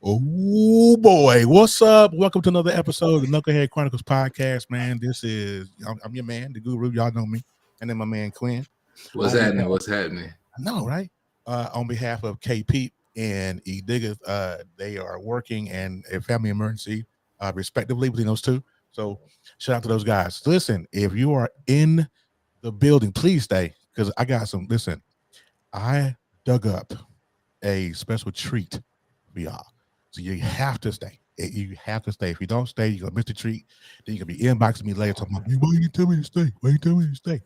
Oh boy, what's up? Welcome to another episode of the Knucklehead Chronicles podcast, man. I'm your man, the guru. Y'all know me, and then my man Quinn. What's happening? I know, right? On behalf of KP and E Diggers, they are working and a family emergency, respectively, between those two. So shout out to those guys. Listen, if you are in the building, please stay because I got some. Listen, I dug up a special treat for y'all. So you have to stay. You have to stay. If you don't stay, you're gonna miss the treat. Then you're gonna be inboxing me later talking about, why you tell me to stay? Why you tell me to stay?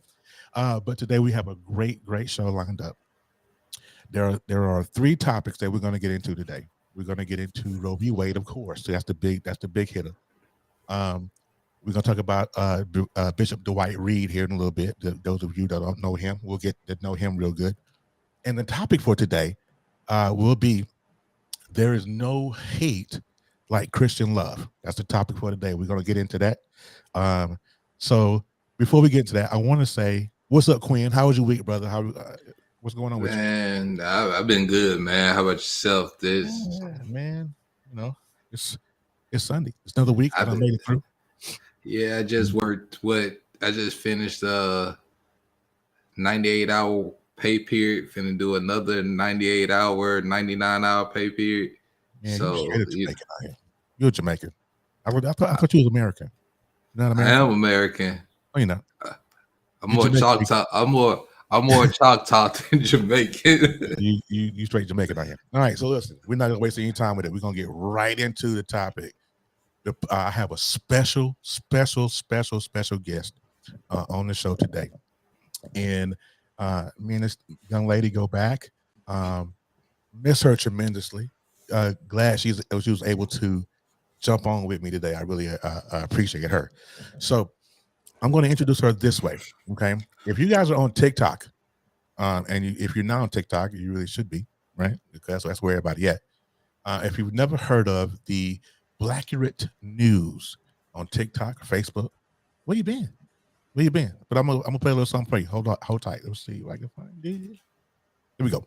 But today we have a great show lined up. There are three topics that we're gonna get into today. We're gonna get into Roe v. Wade, of course. So that's the big hitter. We're gonna talk about Bishop Dwight Reed here in a little bit. Those of you that don't know him, we'll get to know him real good. And the topic for today will be there is no hate like Christian love. That's the topic for today. We're going to get into that. So before we get into that, I want to say, what's up, Quinn? How was your week, brother? What's going on with you? Man, I've been good, man. How about yourself? Man, it's Sunday. It's another week. I made it through. Yeah, I just worked. I just finished 98-hour pay period. Finna do another 98-hour, 99-hour pay period. Man, so you're Jamaican. I thought you was American. You're not American? I am American. Oh, you're not. I'm more Choctaw. I'm more Choctaw than Jamaican. you straight Jamaican out here. All right, so listen, we're not gonna waste any time with it. We're gonna get right into the topic. I have a special guest on the show today, and me and this young lady go back. Miss her tremendously. Glad she was able to jump on with me today. I really appreciate her. So I'm going to introduce her this way. Okay, if you guys are on TikTok, if you're not on TikTok, you really should be, right? Because that's where everybody at. If you've never heard of the Blackurate News on TikTok or Facebook, where you been? But I'm gonna play a little something for you. Hold tight. Let's see if I can find it. Here we go.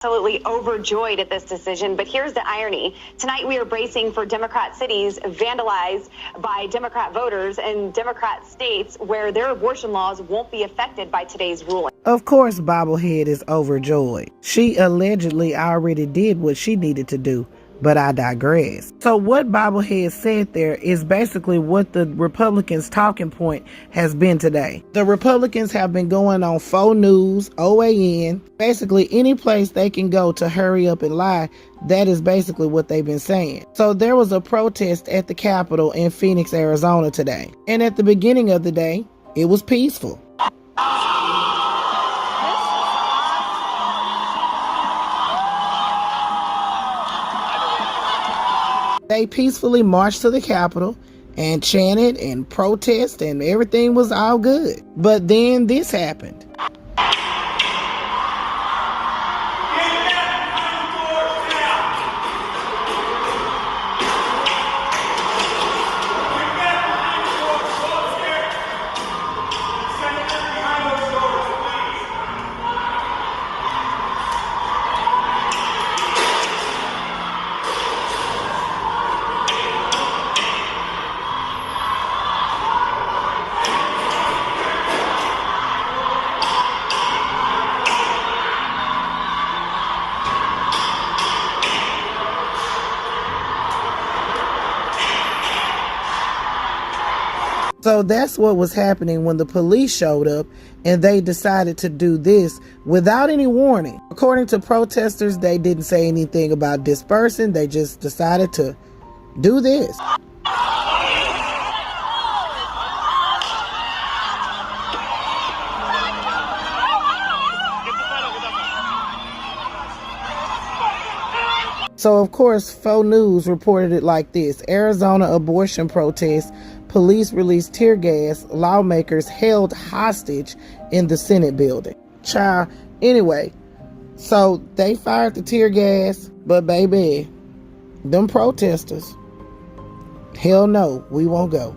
Absolutely overjoyed at this decision, but here's the irony. Tonight we are bracing for Democrat cities vandalized by Democrat voters in Democrat states where their abortion laws won't be affected by today's ruling. Of course, Bobblehead is overjoyed. She allegedly already did what she needed to do. But I digress. So what Bobblehead said there is basically what the Republicans' talking point has been today. The Republicans have been going on faux news, OAN, basically any place they can go to hurry up and lie. That is basically what they've been saying. So there was a protest at the Capitol in Phoenix, Arizona today. And at the beginning of the day, it was peaceful. They peacefully marched to the Capitol and chanted and protested and everything was all good. But then this happened. So that's what was happening when the police showed up and they decided to do this without any warning. According to protesters, they didn't say anything about dispersing. They just decided to do this. So, of course, faux news reported it like this. Arizona abortion protest. Police released tear gas. Lawmakers held hostage in the Senate building. Child. Anyway, so they fired the tear gas. But, baby, them protesters, hell no, we won't go.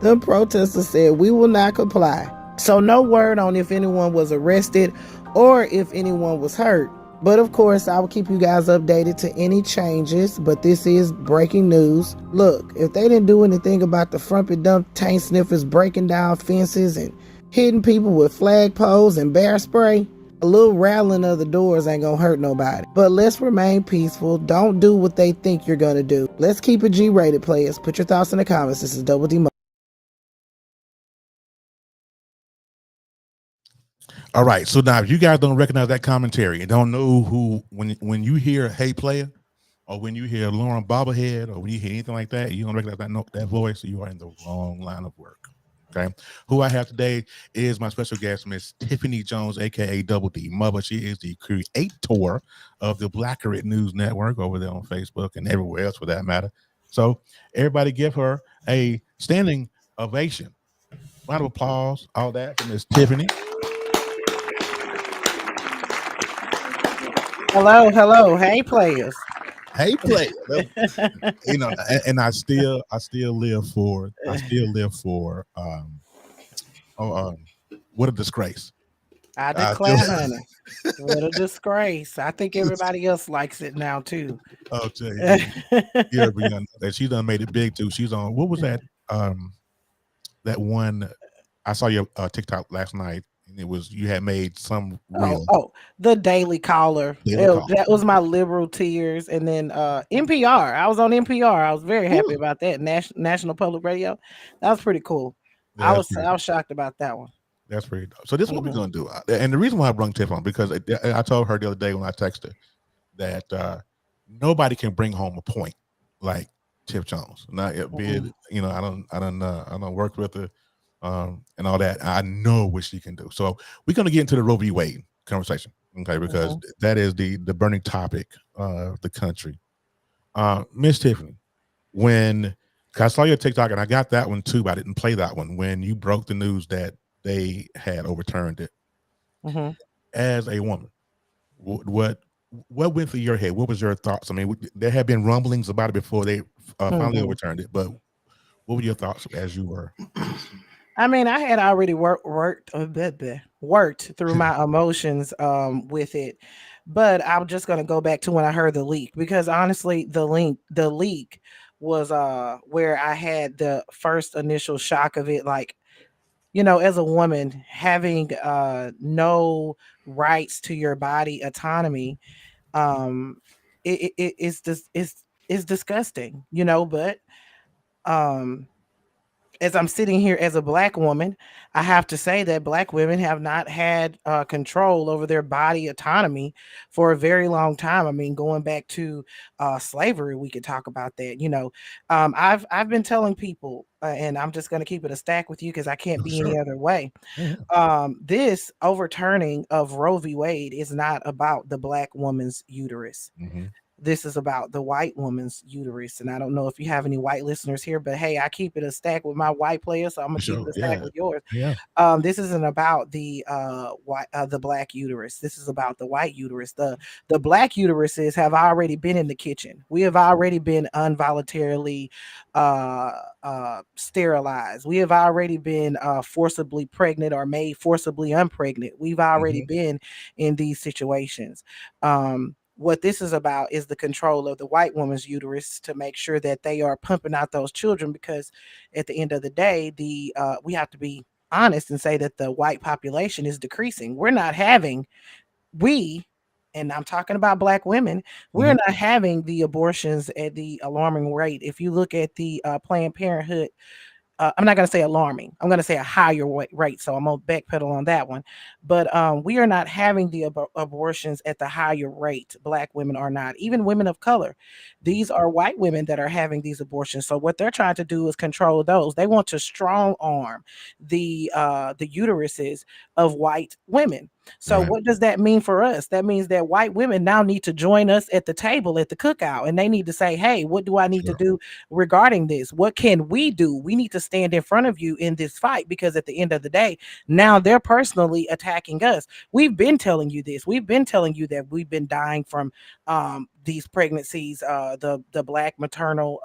The protesters said, "We will not comply." So, no word on if anyone was arrested or if anyone was hurt. But of course, I will keep you guys updated to any changes. But this is breaking news. Look, if they didn't do anything about the frumpy dump tank sniffers breaking down fences and hitting people with flagpoles and bear spray, a little rattling of the doors ain't gonna hurt nobody. But let's remain peaceful. Don't do what they think you're gonna do. Let's keep it G-rated, players. Put your thoughts in the comments. This is Double D. All right. So now, if you guys don't recognize that commentary and don't know who, when you hear "Hey Player," or when you hear Lauren Bobblehead, or when you hear anything like that, you don't recognize that voice, you are in the wrong line of work. Okay. Who I have today is my special guest, Miss Tiffany Jones, aka Double D Mother. She is the creator of the Blackeret News Network over there on Facebook and everywhere else for that matter. So everybody give her a standing ovation. Round of applause, all that for Miss Tiffany. Hello, hello. Hey, players. Hey, player. You know, and I still live for what a disgrace. I I declare, still, honey. What a disgrace. I think everybody else likes it now, too. oh, yeah, Brianna, that she done made it big too. She's on, what was that? That one I saw your TikTok last night, and it was you had made some reel. The Daily Caller. Daily Caller. That was my liberal tears. And then NPR. I was on NPR. I was very happy about that. National Public Radio. That was pretty cool. Yeah, I was shocked about that one. That's pretty dope. So this is what we're gonna do. And the reason why I brought Tiff on, because I told her the other day when I texted her that nobody can bring home a point like Tiff Jones. Not be it, you know, I don't work with her and all that. I know what she can do. So we're gonna get into the Roe v. Wade conversation, okay? Because that is the burning topic of the country. Miss Tiffany, when I saw your TikTok and I got that one too, but I didn't play that one when you broke the news that they had overturned it. As a woman, what went through your head? What was your thoughts? I mean, there had been rumblings about it before they finally overturned it, but what were your thoughts as you were? I mean, I had already worked through my emotions with it, but I'm just gonna go back to when I heard the leak, because honestly, the leak was where I had the first initial shock of it. Like, you know, as a woman having no rights to your body autonomy, um, it's disgusting, you know. But um as I'm sitting here as a Black woman, I have to say that Black women have not had control over their body autonomy for a very long time. I mean, going back to slavery, we could talk about that. You know, I've been telling people, and I'm just going to keep it a stack with you because I can't be any other way. This overturning of Roe v. Wade is not about the Black woman's uterus. This is about the white woman's uterus. And I don't know if you have any white listeners here, but hey, I keep it a stack with my white players, so I'm gonna keep it a stack with yours. This isn't about the Black uterus. This is about the white uterus. The Black uteruses have already been in the kitchen. We have already been involuntarily sterilized. We have already been forcibly pregnant or made forcibly unpregnant. We've already been in these situations. What this is about is the control of the white woman's uterus to make sure that they are pumping out those children, because at the end of the day, we have to be honest and say that the white population is decreasing. And I'm talking about Black women, we're not having the abortions at the alarming rate. If you look at the Planned Parenthood, I'm not going to say alarming. I'm going to say a higher rate. So I'm going to backpedal on that one. But we are not having the abortions at the higher rate. Black women are not. Even women of color. These are white women that are having these abortions. So what they're trying to do is control those. They want to strong arm the uteruses of white women. So what does that mean for us? That means that white women now need to join us at the table at the cookout, and they need to say, hey, what do I need to do regarding this? What can we do? We need to stand in front of you in this fight, because at the end of the day, now they're personally attacking us. We've been telling you this. We've been telling you that we've been dying from these pregnancies, the Black maternal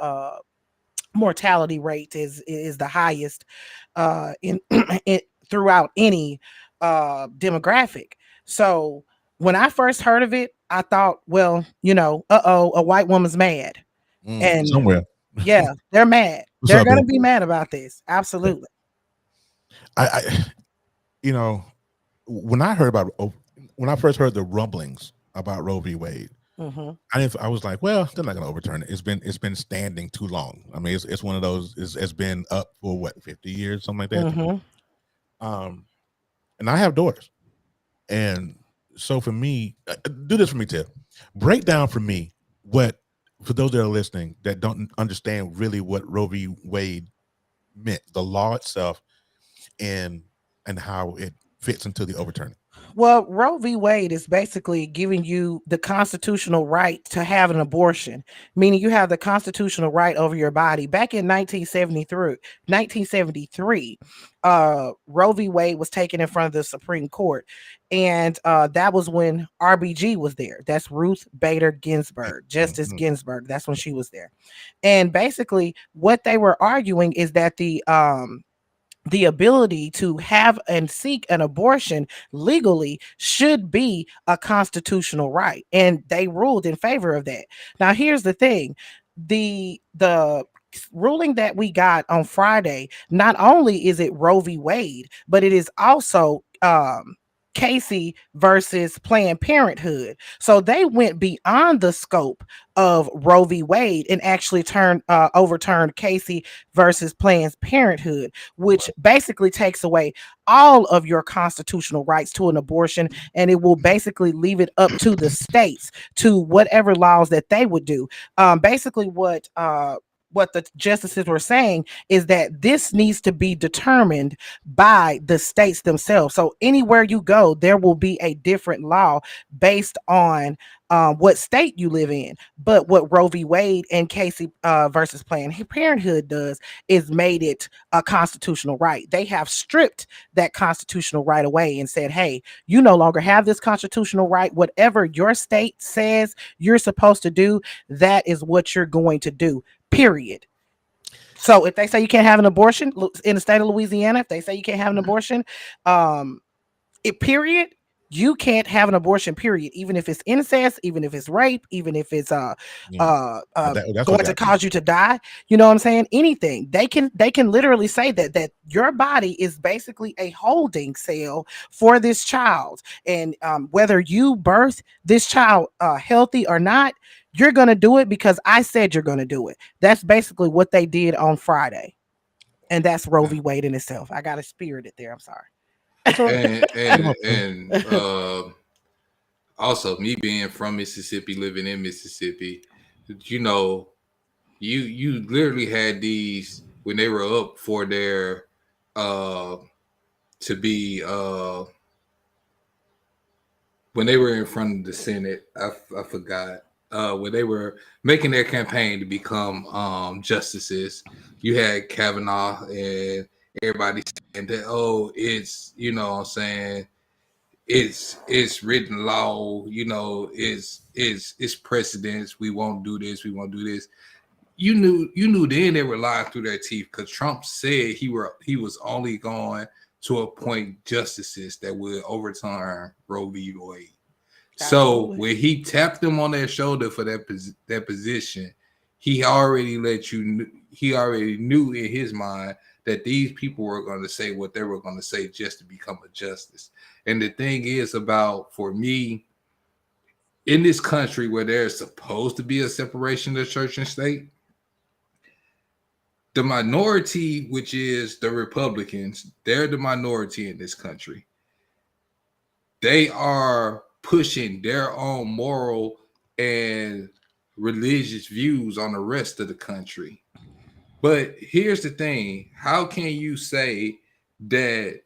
mortality rate is the highest in, in throughout any demographic. So when I first heard of it, I thought, well, a white woman's mad. And Somewhere. yeah, they're mad. What's They're up, gonna man? be mad about this. Absolutely. I you know, when I first heard the rumblings about Roe v. Wade, Mm-hmm. I was like, well, they're not going to overturn it. It's been standing too long. I mean, it's one of those. It's been up for what 50 years, something like that. Mm-hmm. And I have daughters, and so for me, do this for me, Tiff. Break down for me what, for those that are listening that don't understand really what Roe v. Wade meant, the law itself, and how it fits into the overturning. Well, Roe v. Wade is basically giving you the constitutional right to have an abortion, meaning you have the constitutional right over your body. Back in 1973, Roe v. Wade was taken in front of the Supreme Court, and that was when RBG was there. That's Ruth Bader Ginsburg, Justice Ginsburg. That's when she was there. And basically, what they were arguing is that the ability to have and seek an abortion legally should be a constitutional right, and they ruled in favor of that. Now here's the thing, the ruling that we got on Friday, not only is it Roe v. Wade, but it is also Casey versus Planned Parenthood. So they went beyond the scope of Roe v. Wade and actually overturned Casey versus Planned Parenthood, which basically takes away all of your constitutional rights to an abortion, and it will basically leave it up to the states to whatever laws that they would do. Basically, what the justices were saying is that this needs to be determined by the states themselves. So anywhere you go, there will be a different law based on what state you live in. But what Roe v. Wade and Casey versus Planned Parenthood does is made it a constitutional right. They have stripped that constitutional right away and said, hey, you no longer have this constitutional right. Whatever your state says you're supposed to do, that is what you're going to do. Period. So if they say you can't have an abortion in the state of Louisiana, if they say you can't have an abortion, period, you can't have an abortion, period. Even if it's incest, even if it's rape, even if it's That's going to cause you to die, you know what I'm saying? Anything. They can literally say that your body is basically a holding cell for this child. And whether you birth this child healthy or not, you're going to do it because I said you're going to do it. That's basically what they did on Friday. And that's Roe v. Wade in itself. I got to spirit it there. I'm sorry. and also me being from Mississippi, living in Mississippi, you literally had these when they were up for their to be when they were in front of the Senate. I forgot when they were making their campaign to become justices. You had Kavanaugh and everybody saying that, oh, it's, you know what I'm saying, it's written law, it's precedence. We won't do this, we won't do this. You knew then they were lying through their teeth, because Trump said he was only going to appoint justices that would overturn Roe v. Wade. So when he tapped them on their shoulder for that position, he already knew in his mind that these people were going to say what they were going to say just to become a justice. And the thing is for me, in this country where there's supposed to be a separation of church and state, the minority, which is the Republicans, they're the minority in this country. They are pushing their own moral and religious views on the rest of the country. But here's the thing. How can you say that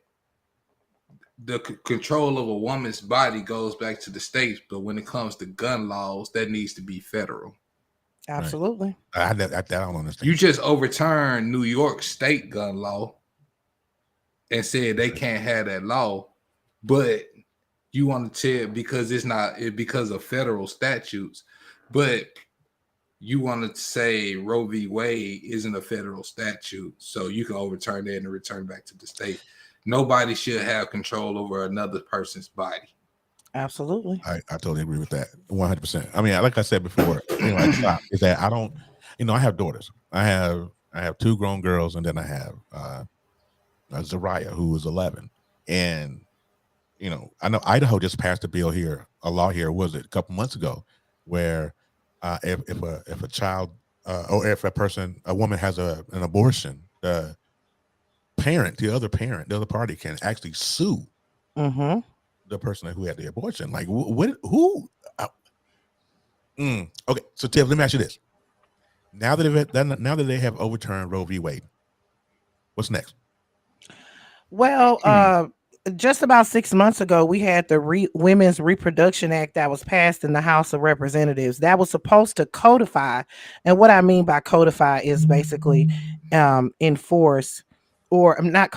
the control of a woman's body goes back to the states, but when it comes to gun laws, that needs to be federal? Absolutely. I don't understand. You just overturned New York state gun law and said they can't have that law, but you want to tell because because of federal statutes. But you want to say Roe v. Wade isn't a federal statute, so you can overturn that and return back to the state. Nobody should have control over another person's body. Absolutely. I totally agree with that 100%. I mean, like I said before, at the top, is that I don't, I have daughters. I have two grown girls, and then I have Zariah, who is 11. And I know Idaho just passed a law here, was it a couple months ago, where if a child or if a woman has an abortion, the other party can actually sue the person who had the abortion. Like, who? Okay, so Tiff, let me ask you this: now that they have overturned Roe v. Wade, what's next? Well, just about 6 months ago, we had the Women's Reproduction Act that was passed in the House of Representatives. That was supposed to codify, and what I mean by codify is basically enforce, or not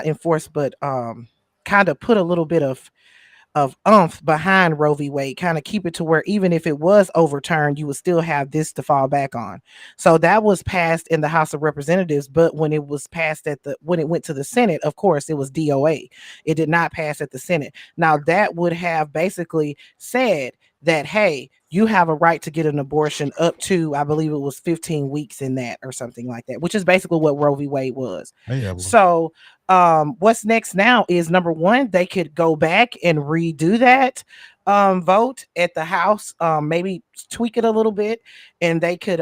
enforce, but kind of put a little bit of umph behind Roe v. Wade, kind of keep it to where even if it was overturned, you would still have this to fall back on. So that was passed in the House of Representatives, but when it was passed when it went to the Senate, of course, it was DOA. It did not pass at the Senate. Now that would have basically said that, hey, you have a right to get an abortion up to, I believe it was 15 weeks in that or something like that, which is basically what Roe v. Wade was. So what's next now is, number one, they could go back and redo that vote at the House, maybe tweak it a little bit, and they could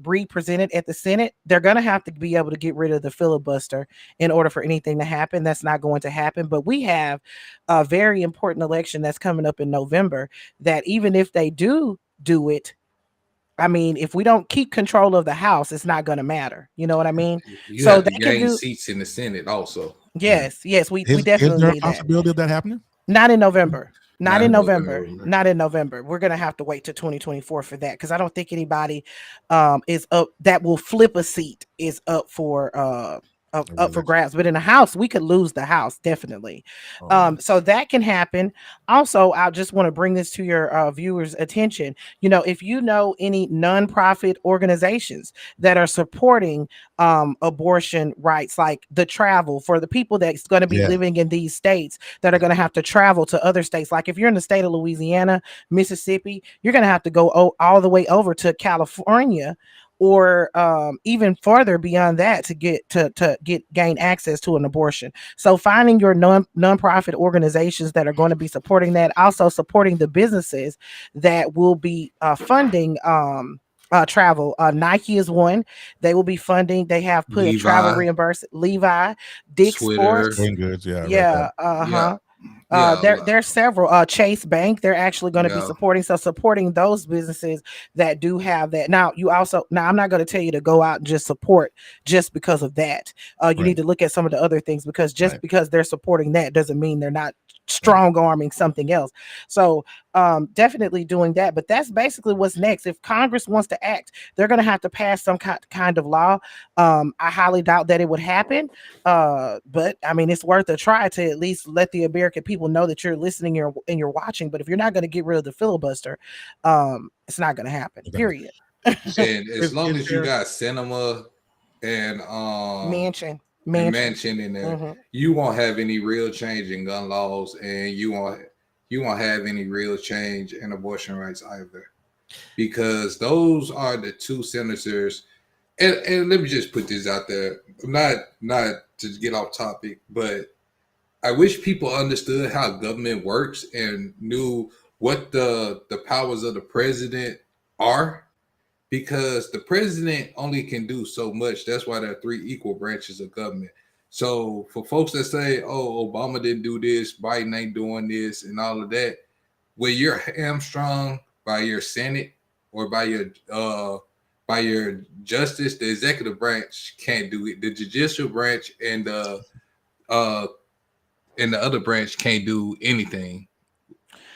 re-present it at the Senate. They're going to have to be able to get rid of the filibuster in order for anything to happen. That's not going to happen. But we have a very important election that's coming up in November that even if they do it, I mean, if we don't keep control of the House, it's not going to matter. You know what I mean? You have to gain seats in the Senate also. Yes, we Is definitely there a need possibility of that happening? Not in November. Not in November. Not in November. We're gonna have to wait to 2024 for that, because I don't think anybody is up that will flip a seat is up for up for grabs. But in the House, we could lose the House, definitely. So that can happen. Also, I just want to bring this to your viewers' attention. If you know any nonprofit organizations that are supporting abortion rights, like the travel for the people that's going to be living in these states that are going to have to travel to other states. Like if you're in the state of Louisiana, Mississippi, you're going to have to go all the way over to California, or even farther beyond that to gain access to an abortion. So finding your nonprofit organizations that are going to be supporting that, also supporting the businesses that will be funding travel. Nike is one. They will be funding. They have put a travel reimbursement. Levi, Dick's Sports, Goods, there's several. Chase Bank, they're actually going to be supporting those businesses that do have that. Now I'm not going to tell you to go out and just support just because of that. You need to look at some of the other things, because just because they're supporting that doesn't mean they're not strong arming something else. So definitely doing that. But that's basically what's next. If Congress wants to act, they're going to have to pass some kind of law. I highly doubt that it would happen, but I mean, it's worth a try to at least let the American people know that you're listening and you're watching. But if you're not going to get rid of the filibuster, it's not going to happen, period. And as long as you got cinema and mansion in there, you won't have any real change in gun laws, and you won't have any real change in abortion rights either, because those are the two senators. And let me just put this out there, not to get off topic, but I wish people understood how government works and knew what the powers of the president are, because the president only can do so much. That's why there are three equal branches of government. So for folks that say, oh, Obama didn't do this, Biden ain't doing this, and all of that, when you're hamstrung by your Senate or by your justice, the executive branch can't do it. The judicial branch and the other branch can't do anything.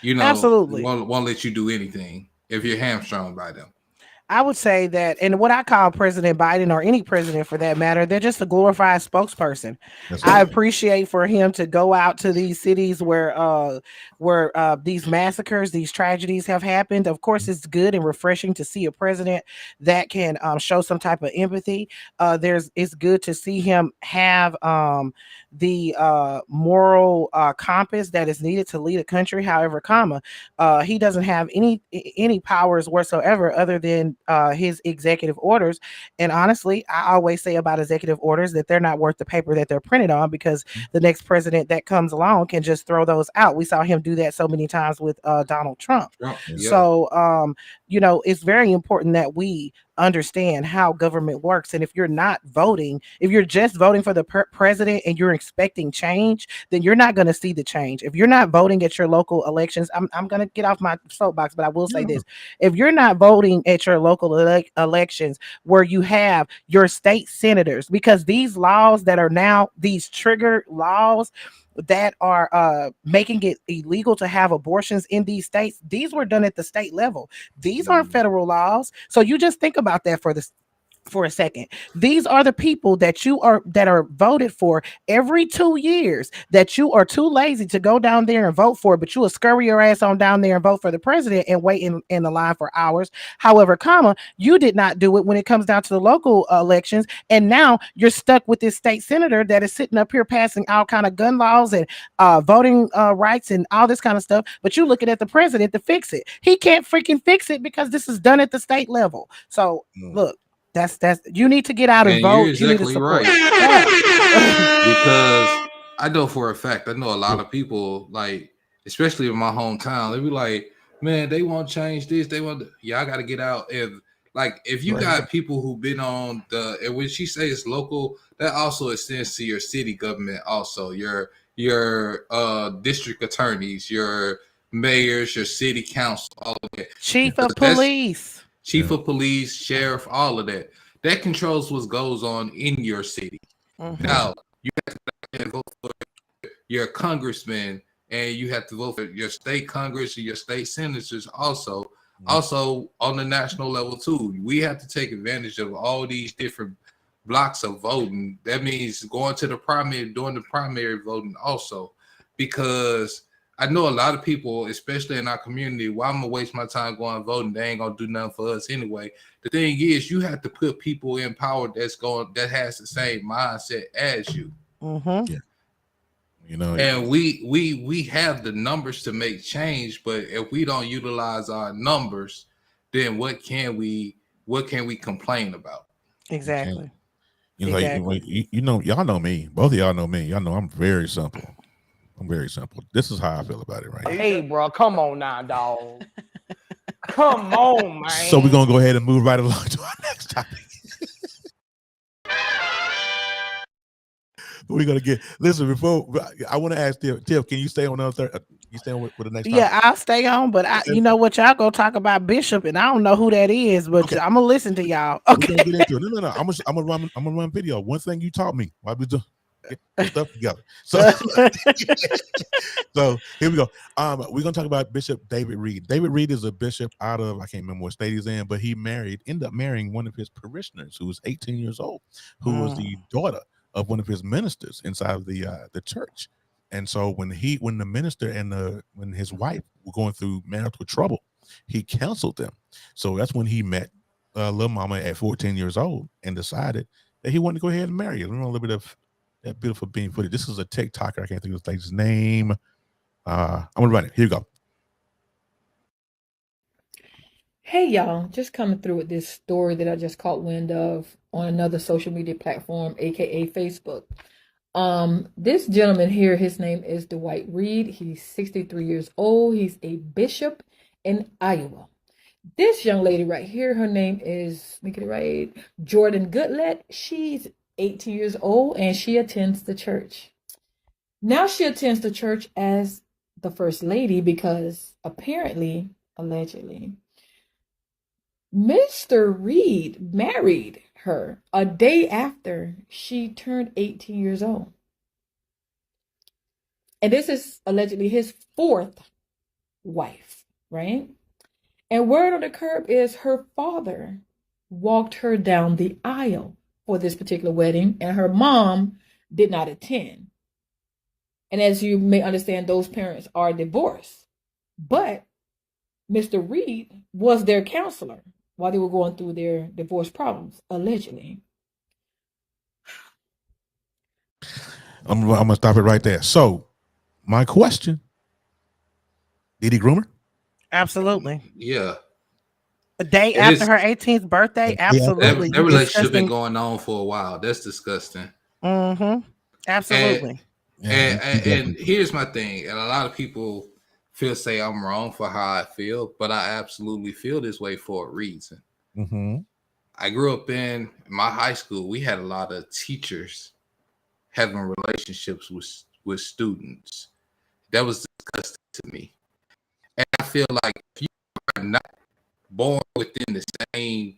Absolutely won't let you do anything if you're hamstrung by them. I would say that, and what I call President Biden or any president for that matter, they're just a glorified spokesperson. That's I right. appreciate for him to go out to these cities where these massacres, these tragedies have happened. Of course, it's good and refreshing to see a president that can show some type of empathy. It's good to see him have the moral compass that is needed to lead a country. However, comma, he doesn't have any powers whatsoever other than his executive orders. And honestly, I always say about executive orders that they're not worth the paper that they're printed on, because the next president that comes along can just throw those out. We saw him do that so many times with Donald Trump. Trump, yeah. So, it's very important that we understand how government works. And if you're not voting, if you're just voting for the president and you're expecting change, then you're not going to see the change. If you're not voting at your local elections, I'm going to get off my soapbox, but I will say this. If you're not voting at your local elections where you have your state senators, because these laws that are now, these trigger laws that are making it illegal to have abortions in these states, these were done at the state level. These aren't federal laws. So you just think about that for a second. These are the people that are voted for every 2 years, that you are too lazy to go down there and vote for, but you will scurry your ass on down there and vote for the president and wait in the line for hours. However, comma, you did not do it when it comes down to the local elections, and now you're stuck with this state senator that is sitting up here passing all kind of gun laws and voting rights and all this kind of stuff, but you looking at the president to fix it. He can't freaking fix it because this is done at the state level. So look, that's you need to get out and You're vote. You need to exactly support. right. Because I know for a fact, I know a lot of people, like, especially in my hometown, they be like, man, they want to change this. They want, I got to get out. If you got people who've been on and when she says local, that also extends to your city government, also your district attorneys, your mayors, your city council, all of that. Chief of police. Chief of police, sheriff, all of that. That controls what goes on in your city. Now, you have to vote for your congressman, and you have to vote for your state congress and your state senators also. Also on the national level too. We have to take advantage of all these different blocks of voting. That means going to the primary, doing the primary voting also, because I know a lot of people, especially in our community, why I'm gonna waste my time going voting? They ain't gonna do nothing for us anyway. The thing is, you have to put people in power that has the same mindset as you. Yeah. And we have the numbers to make change, but if we don't utilize our numbers, then what can we complain about? Exactly. Y'all know me. Both of y'all know me. Y'all know I'm very simple. I'm very simple. This is how I feel about it right now. Hey, bro, come on now, dog. Come on, man. So we're gonna go ahead and move right along to our next topic. We're gonna listen. Before I want to ask Tiff, can you stay on you stay on with the next topic? Yeah, I'll stay on, but you know what, y'all go talk about Bishop, and I don't know who that is, but I'm gonna listen to y'all. Okay. We're gonna get into it. No. I'm gonna run video. One thing you taught me while we do get stuff together. So, so here we go. We're gonna talk about Bishop David Reed. David Reed is a bishop out of, I can't remember what state he's in, but he ended up marrying one of his parishioners who was 18 years old, who was the daughter of one of his ministers inside of the church. And so when the minister and when his wife were going through marital trouble, he counseled them. So that's when he met little mama at 14 years old and decided that he wanted to go ahead and marry her. A little bit of that beautiful bean footage. This is a TikToker. I can't think of this lady's name. I'm gonna run it. Here you go. Hey y'all, just coming through with this story that I just caught wind of on another social media platform, aka Facebook. This gentleman here, his name is Dwight Reed. He's 63 years old. He's a bishop in Iowa. This young lady right here, her name is, make it right, Jordan Goodlet. She's 18 years old and she attends the church. Now she attends the church as the first lady because apparently, allegedly, Mr. Reed married her a day after she turned 18 years old. And this is allegedly his fourth wife, right? And word on the curb is her father walked her down the aisle for this particular wedding, and her mom did not attend. And as you may understand, those parents are divorced. But Mr. Reed was their counselor while they were going through their divorce problems, allegedly. I'm gonna stop it right there. So, my question: did he groom her? Absolutely. Yeah. A day It after is. her 18th birthday, absolutely. That You relationship been disgusting. going on for a while. That's disgusting. Mm-hmm. And Absolutely. and here's my thing, and a lot of people say I'm wrong for how I feel, but I absolutely feel this way for a reason. Mm-hmm. I grew up in my high school. We had a lot of teachers having relationships with students. That was disgusting to me, and I feel like if you are not born within the same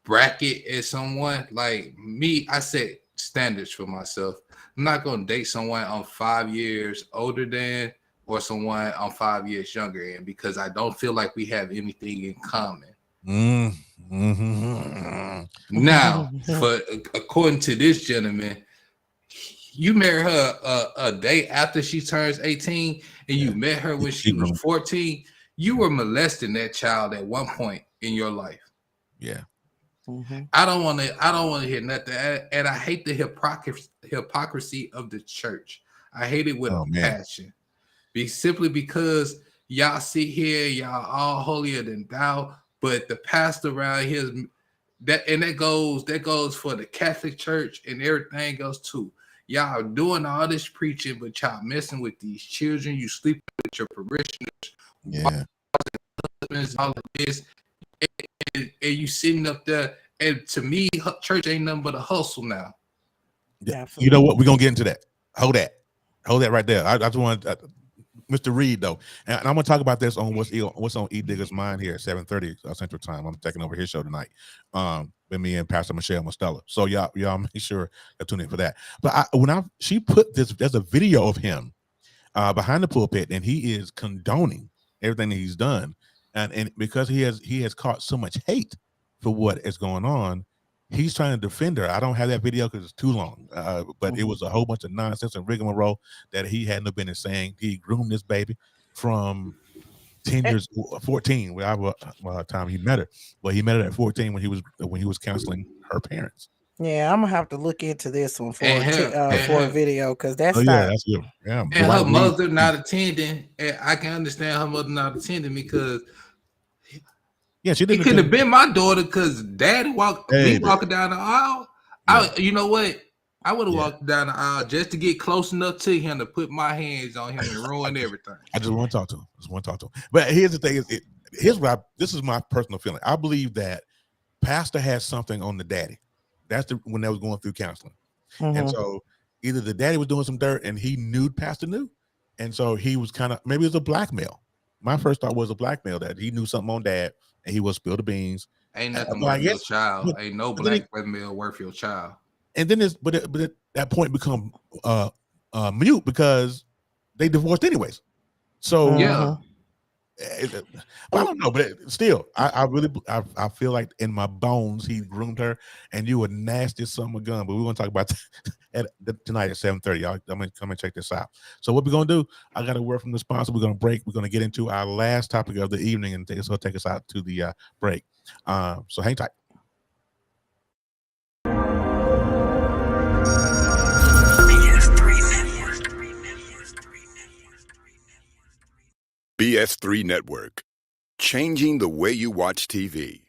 bracket as someone like me, I set standards for myself. I'm not going to date someone I'm 5 years older than or someone I'm 5 years younger than because I don't feel like we have anything in common. Mm-hmm. Now, according to this gentleman, you married her a day after she turns 18 and you met her when she was 14. You were molesting that child at one point in your life. Yeah. Mm-hmm. I don't want to hear nothing, and I hate the hypocrisy of the church. I hate it with a passion. Simply because y'all sit here, y'all all holier than thou, but the pastor around here that goes for the Catholic Church and everything else too. Y'all are doing all this preaching, but y'all messing with these children. You sleeping with your parishioners, all of this, and you sitting up there. And to me, church ain't nothing but a hustle now. Yeah, you know what? We're gonna get into that. Hold that right there. I just want Mr. Reed though, and I'm gonna talk about this on what's on E Digger's mind here at 7:30 Central Time. I'm taking over his show tonight, with me and Pastor Michelle Mostella. So y'all make sure to tune in for that. But she put this, there's a video of him behind the pulpit, and he is condoning everything that he's done, and because he has caught so much hate for what is going on, he's trying to defend her. I don't have that video because it's too long, but it was a whole bunch of nonsense and rigmarole that he had no business saying. He groomed this baby from 10 years, 14, whatever time he met her. Well, he met her at 14 when he was counseling her parents. Yeah, I'm gonna have to look into this one for a video because that's that's good. Yeah, and her mother not attending. And I can understand her mother not attending because she didn't. It could have been my daughter because Daddy walking down the aisle. You know what? I would have walked down the aisle just to get close enough to him to put my hands on him and ruin everything. I just want to talk to him. But here's the thing: this is my personal feeling. I believe that Pastor has something on the daddy. That's when they was going through counseling, and so either the daddy was doing some dirt and he knew Pastor knew, and so he was kind of, maybe it was a blackmail. My first thought was a blackmail, that he knew something on dad and he will spill the beans. Ain't nothing worth your child. Ain't no blackmail worth your child. And then but at that point become mute because they divorced anyways. So yeah. I don't know, but still, I really feel like in my bones he groomed her, and you a nasty son of a gun. But we're gonna talk about tonight at 7:30. I'm gonna come and check this out. So what we're gonna do? I got a word from the sponsor. We're gonna break. We're gonna get into our last topic of the evening, and take us out to the break. So hang tight. BS3 Network, changing the way you watch TV.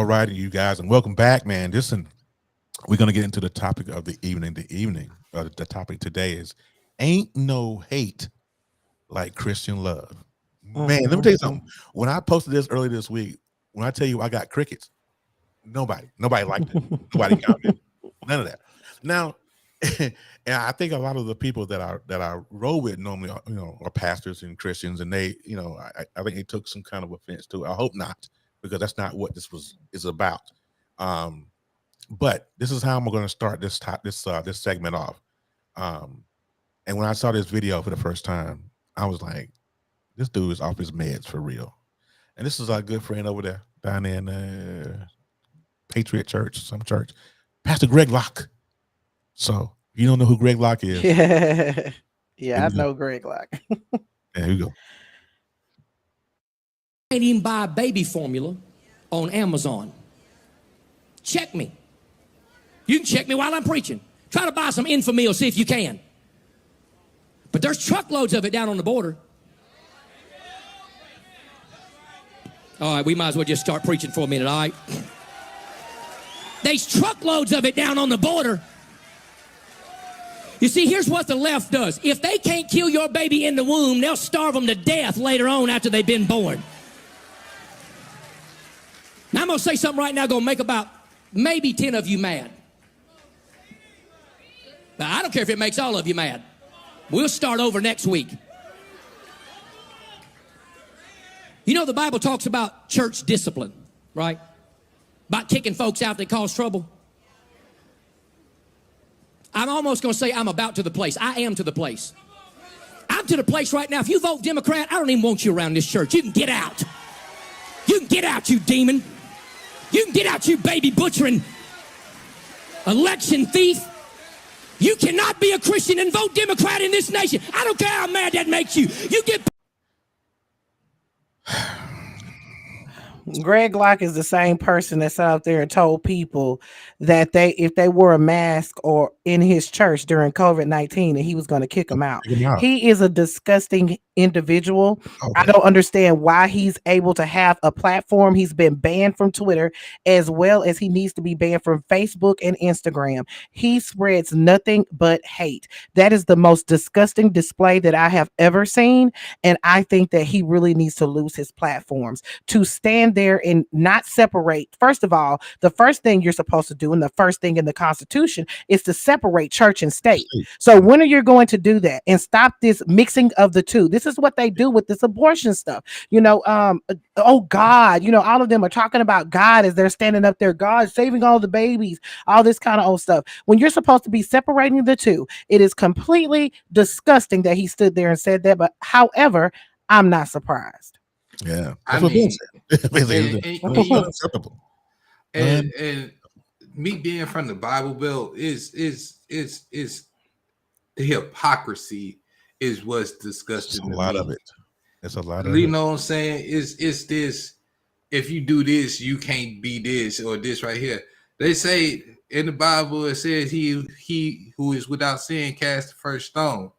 right, you guys, and welcome back, man. We're gonna get into the topic of the evening. The topic today is "Ain't No Hate Like Christian Love." Man, let me tell you something. When I posted this earlier this week, when I tell you I got crickets, nobody liked it. Nobody commented. None of that. Now, and I think a lot of the people that I roll with normally are pastors and Christians, and they, I think they took some kind of offense to it. I hope not, because that's not what this is about. But this is how I'm going to start this segment off. And when I saw this video for the first time, I was like, this dude is off his meds for real. And this is our good friend over there down in Patriot Church, some church, Pastor Greg Locke. So if you don't know who Greg Locke is, yeah, I know Greg Locke. There you go. Can't even buy baby formula on Amazon. Check me. You can check me while I'm preaching. Try to buy some Infamil, see if you can. But there's truckloads of it down on the border. All right, we might as well just start preaching for a minute, all right? There's truckloads of it down on the border. You see, here's what the left does. If they can't kill your baby in the womb, they'll starve them to death later on after they've been born. Now, I'm going to say something right now going to make about maybe 10 of you mad. But I don't care if it makes all of you mad. We'll start over next week. You know, the Bible talks about church discipline, right? About kicking folks out that cause trouble. I'm almost going to say I'm about to the place. I am to the place. I'm to the place right now. If you vote Democrat, I don't even want you around this church. You can get out. You can get out, you demon. You can get out, you baby butchering election thief. You cannot be a Christian and vote Democrat in this nation. I don't care how mad that makes you. You get... Greg Locke is the same person that's out there and told people that if they wore a mask or in his church during COVID-19, that he was going to kick them out. He is a disgusting individual. Okay. I don't understand why he's able to have a platform. He's been banned from Twitter, as well as he needs to be banned from Facebook and Instagram. He spreads nothing but hate. That is the most disgusting display that I have ever seen. And I think that he really needs to lose his platforms. To stand there and not separate. First of all, the first thing you're supposed to do, and the first thing in the Constitution, is to separate church and state. So when are you going to do that and stop this mixing of the two? This is what they do with this abortion stuff. Oh God, all of them are talking about God as they're standing up there, God saving all the babies, all this kind of old stuff. When you're supposed to be separating the two, it is completely disgusting that he stood there and said that. But however, I'm not surprised. Yeah, I mean, unacceptable. And me being from the Bible Belt is the hypocrisy is what's disgusting. It's a lot of it. It's a lot of you know what I'm saying? It's this. If you do this, you can't be this or this right here. They say in the Bible it says he who is without sin cast the first stone.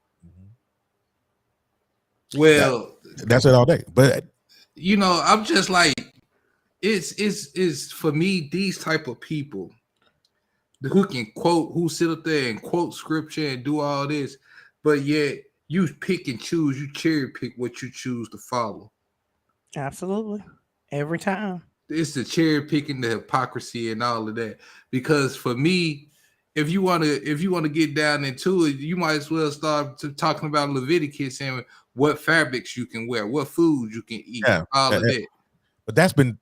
Well, that's it all day. But I'm just like, it's for me, these type of people who sit up there and quote scripture and do all this, but yet you pick and choose, you cherry pick what you choose to follow. Absolutely. Every time. It's the cherry picking, the hypocrisy and all of that. Because for me, if you want to get down into it, you might as well start talking about Leviticus and what fabrics you can wear, what food you can eat, all of that. But that's been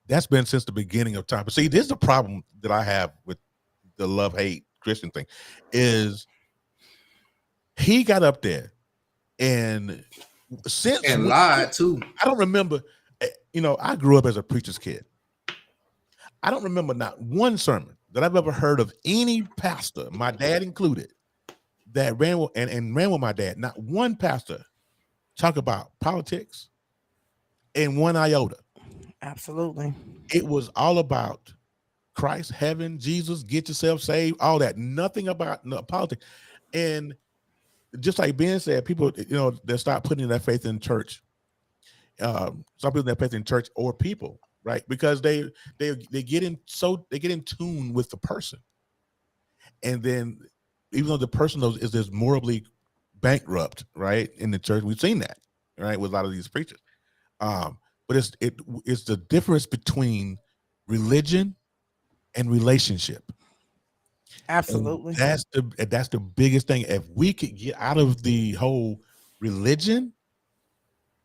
since the beginning of time. But see, this is the problem that I have with the love-hate Christian thing, is he got up there and lied too. I don't remember. I grew up as a preacher's kid. I don't remember not one sermon that I've ever heard of any pastor, my dad included, that ran with my dad. Not one pastor talk about politics in one iota. Absolutely. It was all about Christ, heaven, Jesus, get yourself saved, all that. Nothing about politics. And just like Ben said, people, they start putting their faith in church. Start putting their faith in church or people. right? Because they get in tune with the person, and then even though the person is morally bankrupt, right, in the church, we've seen that, right, with a lot of these preachers. But it's the difference between religion and relationship. Absolutely. And that's the biggest thing. If we could get out of the whole religion,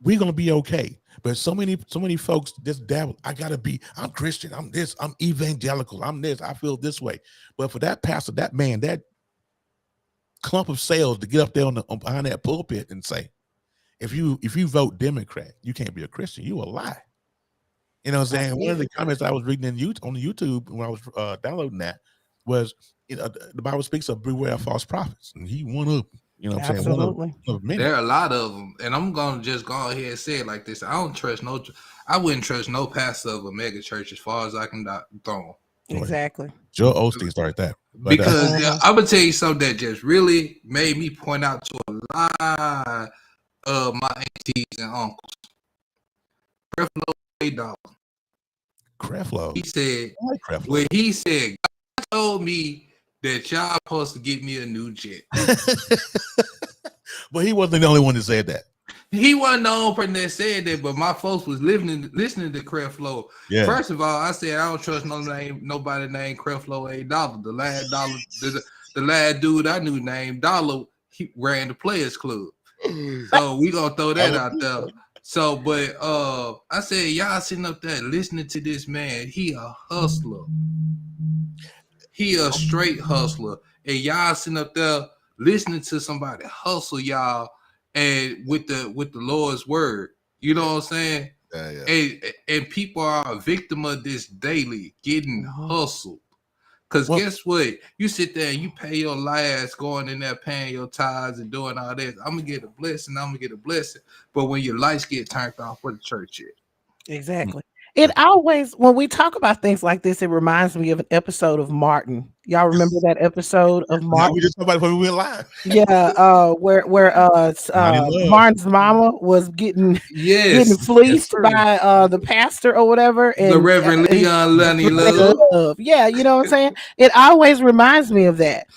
we're gonna be okay. But so many folks just dabble. I'm Christian, I'm this, I'm evangelical, I'm this, I feel this way. But for that pastor, that man, that clump of sales to get up there behind that pulpit and say, if you vote Democrat, you can't be a Christian, you a lie. You know what I'm saying? One of the comments I was reading on YouTube when I was downloading that was, the Bible speaks of beware of false prophets, and he one of, you know what I'm saying, one of many. There are a lot of them, and I'm gonna just go ahead and say it like this: I wouldn't trust no pastor of a mega church as far as I can throw them. Exactly. Joe Osteen started that. Because I'm gonna tell you something that just really made me point out to a lot of my aunties and uncles. Creflo $8. Creflo. He said, Creflo. when he said, God told me that y'all supposed to get me a new jet. But he wasn't the only one that said that. He wasn't the only person that said that, but my folks was listening to Creflo. Yeah. First of all, I said I don't trust nobody named Creflo $8. The last dude I knew named Dollar, he ran the Players Club. So we gonna throw that out there. So, but I said y'all sitting up there listening to this man. He a hustler. He a straight hustler, and y'all sitting up there listening to somebody hustle y'all, and with the Lord's word, you know what I'm saying? Yeah. And people are a victim of this daily, getting hustled. Because guess what? You sit there and you pay your last, going in there paying your tithes and doing all this. I'm gonna get a blessing. But when your lights get turned off, where the church at? Exactly. It always, when we talk about things like this, it reminds me of an episode of Martin. Y'all remember that episode of Martin? We just talked about it when we went live. Yeah, where Martin's mama was getting fleeced by the pastor or whatever, and the Reverend Leon Lenny Love. Yeah, you know what I'm saying? It always reminds me of that.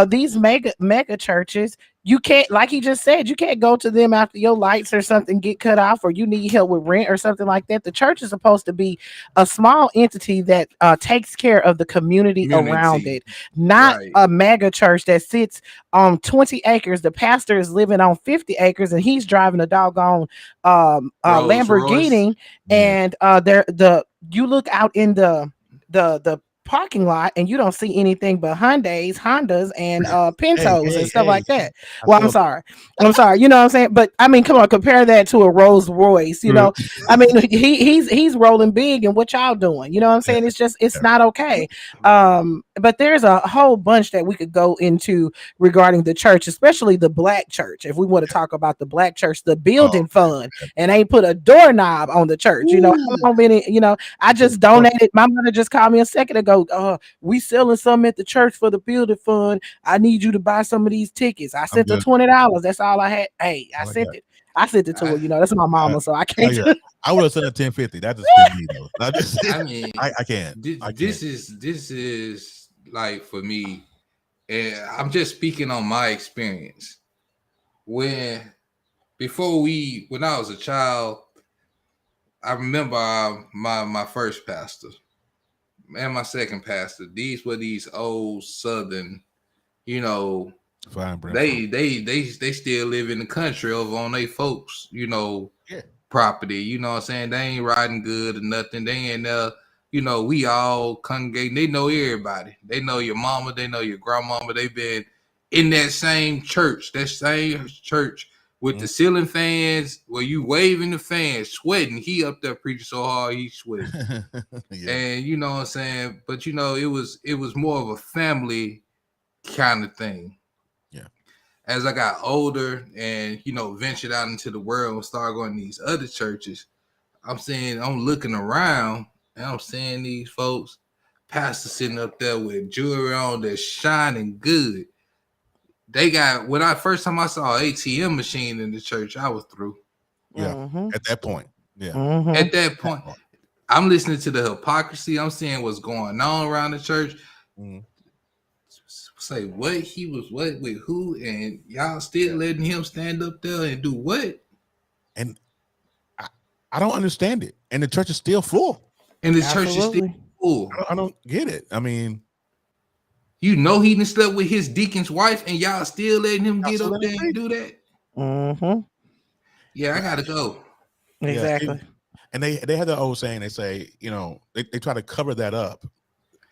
These mega churches, you can't, like he just said, you can't go to them after your lights or something get cut off, or you need help with rent or something like that. The church is supposed to be a small entity that takes care of the community around it, not a mega church that sits on 20 acres. The pastor is living on 50 acres and he's driving a doggone Lamborghini. And you look out in the parking lot and you don't see anything but Hondas and Pintos and stuff like that. Well, I'm sorry, you know what I'm saying? But I mean, come on, compare that to a Rolls Royce, you know. I mean, he's rolling big, and what y'all doing, you know what I'm saying? It's not okay. But there's a whole bunch that we could go into regarding the church, especially the black church. If we want to talk about the black church, the building fund, and ain't put a doorknob on the church, you know. How many, you know, I just donated. My mother just called me a second ago. We selling something at the church for the building fund. I need you to buy some of these tickets. I sent her $20. That's all I had. Hey, I sent it. I sent it to her. You know, that's my mama, so I can't. I would have sent her $10.50. That's just me, though. I mean, I can't. This is like, for me, and I'm just speaking on my experience. When I was a child, I remember my first pastor and my second pastor. These were these old Southern, you know, they still live in the country over on their folks, you know, property. You know what I'm saying? They ain't riding good or nothing. They ain't you know, we all congregate. They know everybody. They know your mama. They know your grandmama. They've been in that same church with the ceiling fans, where you waving the fans, sweating. He up there preaching so hard, he sweating. And you know what I'm saying? But you know, it was more of a family kind of thing. Yeah. As I got older and, you know, ventured out into the world and started going to these other churches, I'm looking around and I'm seeing these folks, pastors sitting up there with jewelry on that's shining good. They got, first time I saw an ATM machine in the church, I was through. Yeah. At that point. Yeah. At that point. I'm listening to the hypocrisy. I'm seeing what's going on around the church. Say what he was what with who, and y'all still letting him stand up there and do what? And I don't understand it. And the church is still full. And the church is still full. I don't get it. I mean, you know, he done slept with his deacon's wife, and y'all still letting him get up there and do that. Mm-hmm. Yeah, I gotta go. Exactly. Yeah, and they have the old saying. They say, you know, they try to cover that up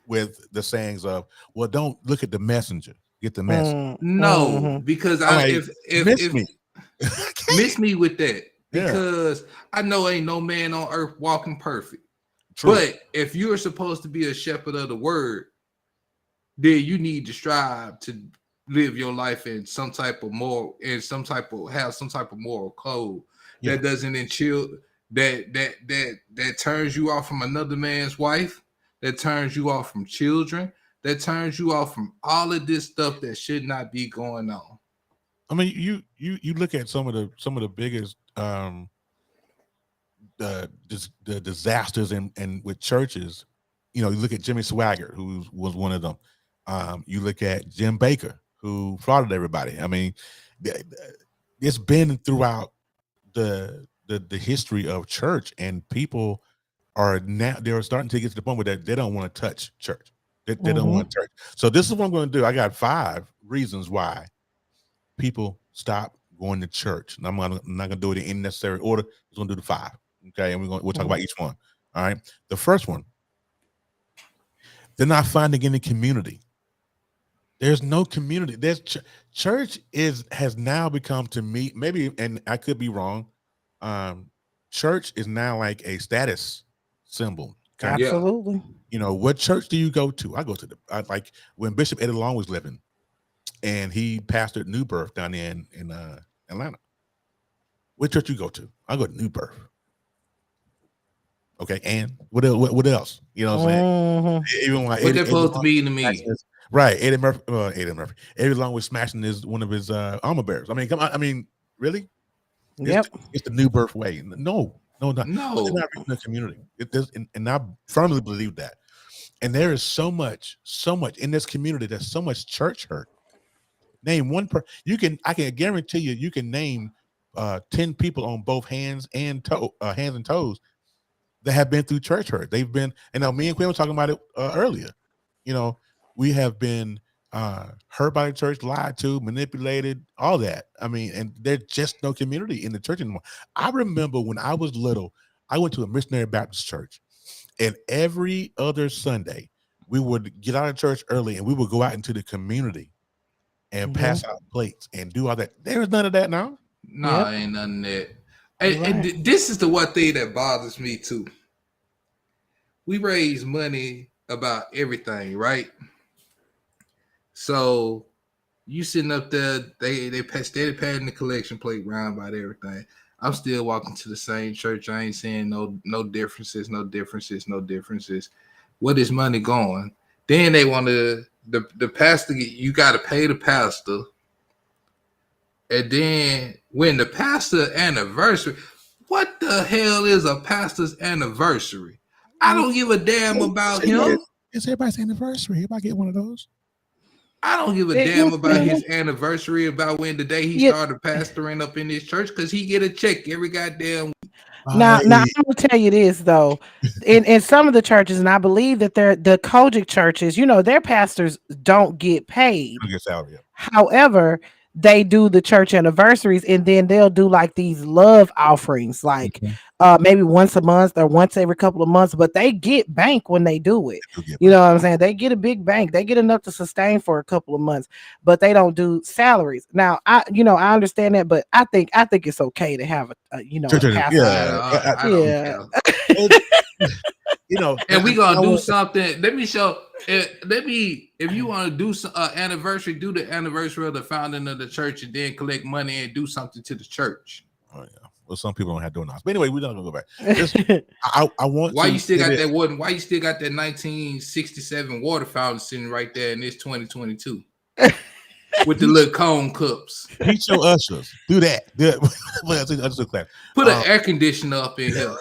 with the sayings of, well, don't look at the messenger, get the message. No, because if me. miss me with that, because I know ain't no man on earth walking perfect. True. But if you're supposed to be a shepherd of the word, then you need to strive to live your life in some type of moral, have some type of moral code that doesn't ensure that turns you off from another man's wife, that turns you off from children, that turns you off from all of this stuff that should not be going on. I mean, you look at some of the biggest the disasters and with churches. You know, you look at Jimmy Swaggart, who was one of them. You look at Jim Baker, who frauded everybody. I mean, it's been throughout the history of church, and people are now they're starting to get to the point where they don't want to touch church. They don't want church. So this is what I'm going to do. I got 5 reasons why people stop going to church, and I'm not going to do it in any necessary order. I'm going to do the 5. Okay, and we'll talk about each one. All right. The first one, they're not finding any community. There's no community. There's church has now become, to me, maybe, and I could be wrong. Church is now like a status symbol. Absolutely. You know, what church do you go to? I go to like when Bishop Eddie Long was living, and he pastored New Birth down there in Atlanta. What church you go to? I go to New Birth. Okay, and what else? You know what I'm saying? Even like what they're supposed to be to me. Right, Eddie Murphy. Eddie Long was smashing one of his armor bearers. I mean, come on. I mean, really? Yep. It's the New Birth way. No. They're not reaching the community. It does, and I firmly believe that. And there is so much in this community. There's so much church hurt. Name one I can guarantee you can name 10 people on both hands and toes that have been through church hurt. They've been, and now me and Quinn were talking about it earlier. You know, we have been hurt by the church, lied to, manipulated, all that. I mean, and there's just no community in the church anymore. I remember when I was little, I went to a missionary Baptist church, and every other Sunday we would get out of church early and we would go out into the community and pass out plates and do all that. There is none of that now. No, ain't none of that. And this is the one thing that bothers me too. We raise money about everything, right? So you sitting up there, they steady patting the collection plate round about everything. I'm still walking to the same church. I ain't seeing no differences. What is money going? Then they want the pastor. You got to pay the pastor. And then when the pastor anniversary, what the hell is a pastor's anniversary? I don't give a damn about him. It's everybody's anniversary. Everybody get one of those. I don't give a damn about his anniversary, about when the day he started pastoring up in this church, because he get a check every goddamn week. Now I'm gonna tell you this though, in some of the churches, and I believe that the Kojic churches, you know, their pastors don't get paid. Don't get salary. However, they do the church anniversaries, and then they'll do like these love offerings, like maybe once a month or once every couple of months, but they get bank when they do it. You know what I'm saying? They get a big bank. They get enough to sustain for a couple of months, but they don't do salaries. Now, I understand that, but I think it's okay to have a pastor. You know, and we gonna do something. Let me show. If you want to do some anniversary, do the anniversary of the founding of the church, and then collect money and do something to the church. Oh yeah. Well, some people don't have doing that. But anyway, we're not gonna go back. I want. Why you still got that water? Why you still got that 1967 water fountain sitting right there in this 2022 with the little cone cups? Teach your ushers. Do that. Put an air conditioner up in here.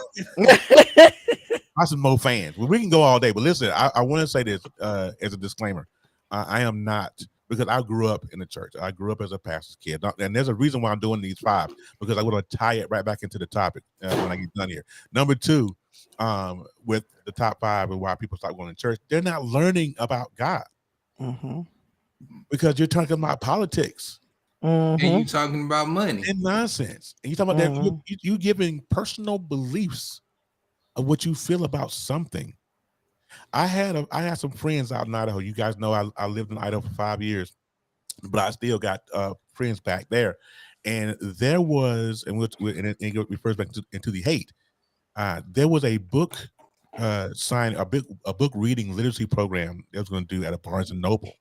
Lots of Mo fans. Well, we can go all day, but listen, I want to say this as a disclaimer. I am not, because I grew up in the church. I grew up as a pastor's kid, and there's a reason why I'm doing these 5, because I want to tie it right back into the topic when I get done here. Number 2, with the top 5 and why people start going to church, they're not learning about God because you're talking about politics. And you talking about money and nonsense, and you talking about that you giving personal beliefs of what you feel about something. I had some friends out in Idaho. You guys know I lived in Idaho for 5 years, but I still got friends back there. And there was, and it refers back into the hate. There was a book sign, a book reading literacy program that was going to do at a Barnes and Noble,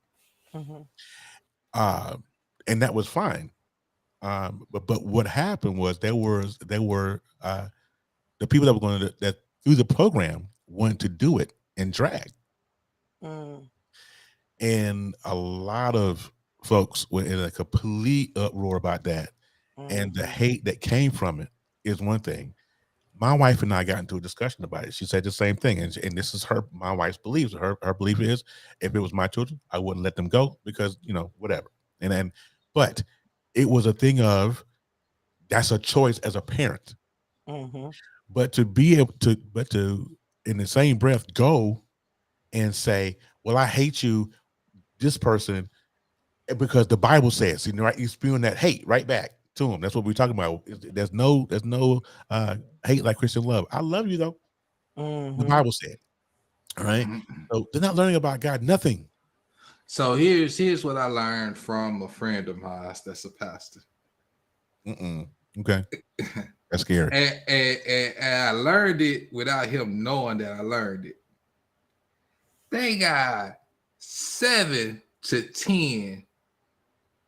and that was fine. But what happened was there were the people that were going to that through the program wanted to do it in drag, and a lot of folks were in a complete uproar about that, and the hate that came from it is one thing. My wife and I got into a discussion about it. She said the same thing, and this is my wife's beliefs. Her belief is, if it was my children, I wouldn't let them go because whatever. But it was a thing of, that's a choice as a parent. But to be able to, in the same breath, go and say, well, I hate you, this person, because the Bible says, right? You're spewing that hate right back to them. That's what we're talking about. There's no hate like Christian love. I love you though. The Bible said. All right. So they're not learning about God, nothing. So here's what I learned from a friend of mine that's a pastor. Okay. That's scary. And I learned it without him knowing that I learned it. They got 7 to 10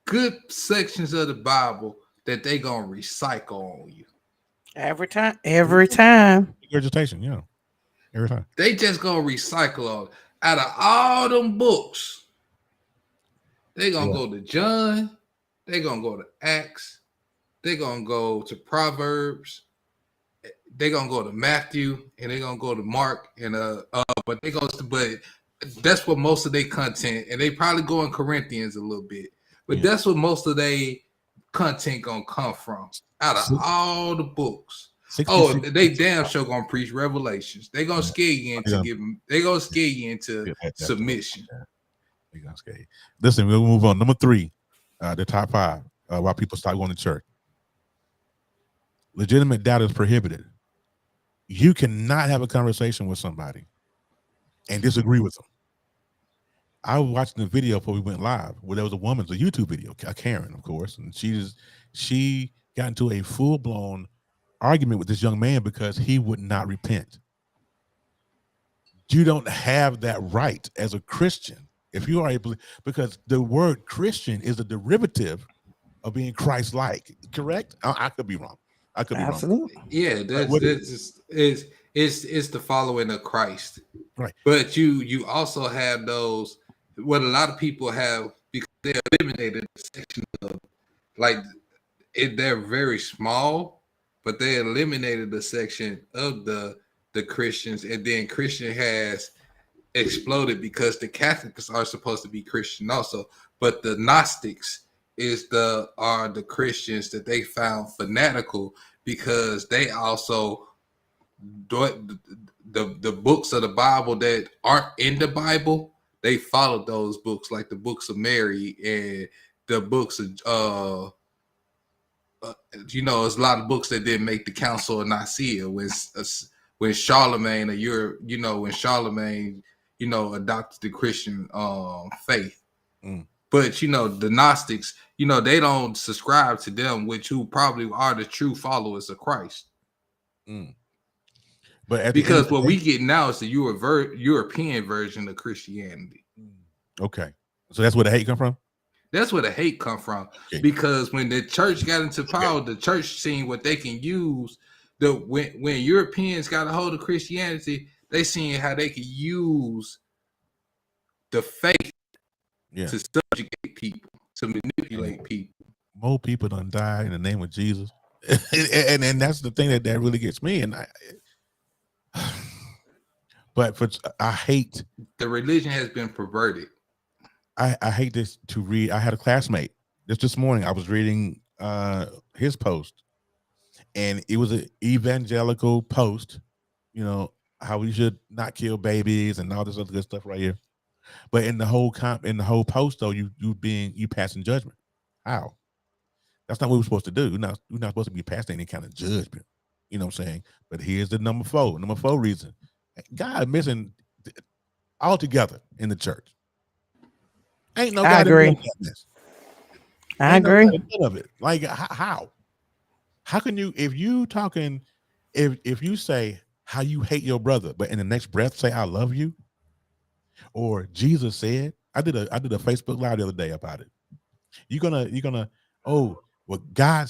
good sections of the Bible that they gonna recycle on you. Every time. Regurgitation, yeah. Every time. They just gonna recycle on. Out of all them books, they gonna go to John, they gonna go to Acts, they gonna go to Proverbs, they gonna go to Matthew, and they gonna go to Mark, and but that's what most of their content, and they probably go in Corinthians a little bit, but that's what most of their content gonna come from. Out of all the books. They damn sure gonna preach Revelations. They gonna scare you into submission. They gonna scare you. Listen, we'll move on. Number 3, the top 5 why people start going to church. Legitimate doubt is prohibited. You cannot have a conversation with somebody and disagree with them. I was watching the video before we went live where there was a YouTube video, a Karen, of course, and she got into a full-blown argument with this young man because he would not repent. You don't have that right as a Christian if you are because the word Christian is a derivative of being Christ-like. Correct? I could be wrong. I could be wrong. Yeah, it's the following of Christ. Right. But you also have those, what a lot of people have, because they eliminated the section of, like, they're very small, but they eliminated the section of the Christians, and then Christian has exploded because the Catholics are supposed to be Christian also, but the Gnostics are the Christians that they found fanatical because they also the books of the Bible that aren't in the Bible, they followed those books, like the books of Mary and the books of there's a lot of books that didn't make the Council of Nicaea when Charlemagne adopted the Christian faith. But the Gnostics, they don't subscribe to them, who probably are the true followers of Christ. But because what we get now is the European version of Christianity. Okay, so that's where the hate come from. That's where the hate come from. Okay. Because when the church got into power, the church seen what they can use. When Europeans got a hold of Christianity, they seen how they could use the faith to subjugate people, to manipulate people. More people done die in the name of Jesus, and that's the thing that really gets me. And But I hate the religion has been perverted. I hate this to read. I had a classmate this morning. I was reading his post, and it was an evangelical post. You know how we should not kill babies and all this other good stuff right here. But in the whole post though, you passing judgment. How? That's not what we're supposed to do. We're not supposed to be passing any kind of judgment. You know what I'm saying? But here's the number four reason. God missing altogether in the church. Ain't no I God agree. in this. I Ain't agree. no God in of it. Like how? How can you if you say how you hate your brother, but in the next breath say I love you? Or Jesus said, I did a Facebook Live the other day about it. You're gonna, oh, well, God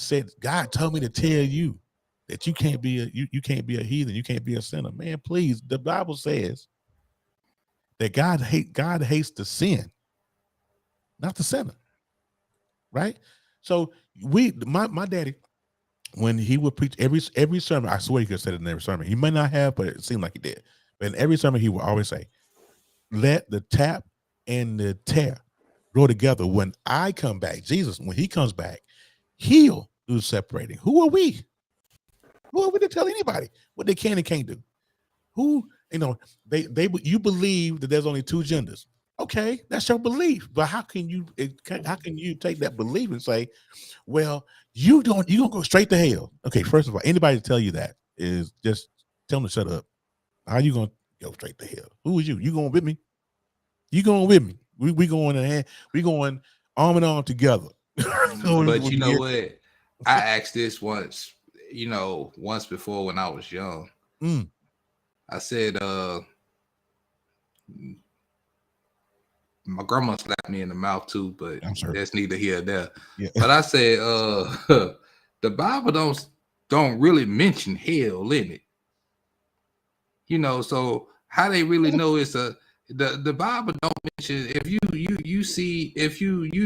told me to tell you that you can't be you can't be a heathen, you can't be a sinner. Man, please, the Bible says that God hates the sin, not the sinner. Right? So my daddy, when he would preach every sermon, I swear he could have said it in every sermon. He may not have, but it seemed like he did. But in every sermon, he would always say, let the tap and the tear grow together. When I come back, Jesus, when he comes back, he'll do separating. Who are we? Who are we to tell anybody what they can and can't do? Who, you believe that there's only two genders. Okay, that's your belief. But how can you take that belief and say, well, you're gonna go straight to hell? Okay, first of all, anybody to tell you that is just tell them to shut up. How you gonna go straight to hell? Who is you? You going with me? You going with me? We going arm in arm together. But you know what? I asked this once, once before when I was young. I said, my grandma slapped me in the mouth too, but that's neither here nor there. Yeah. But I said, the Bible don't really mention hell in it. So how they really know it's the Bible don't mention, if you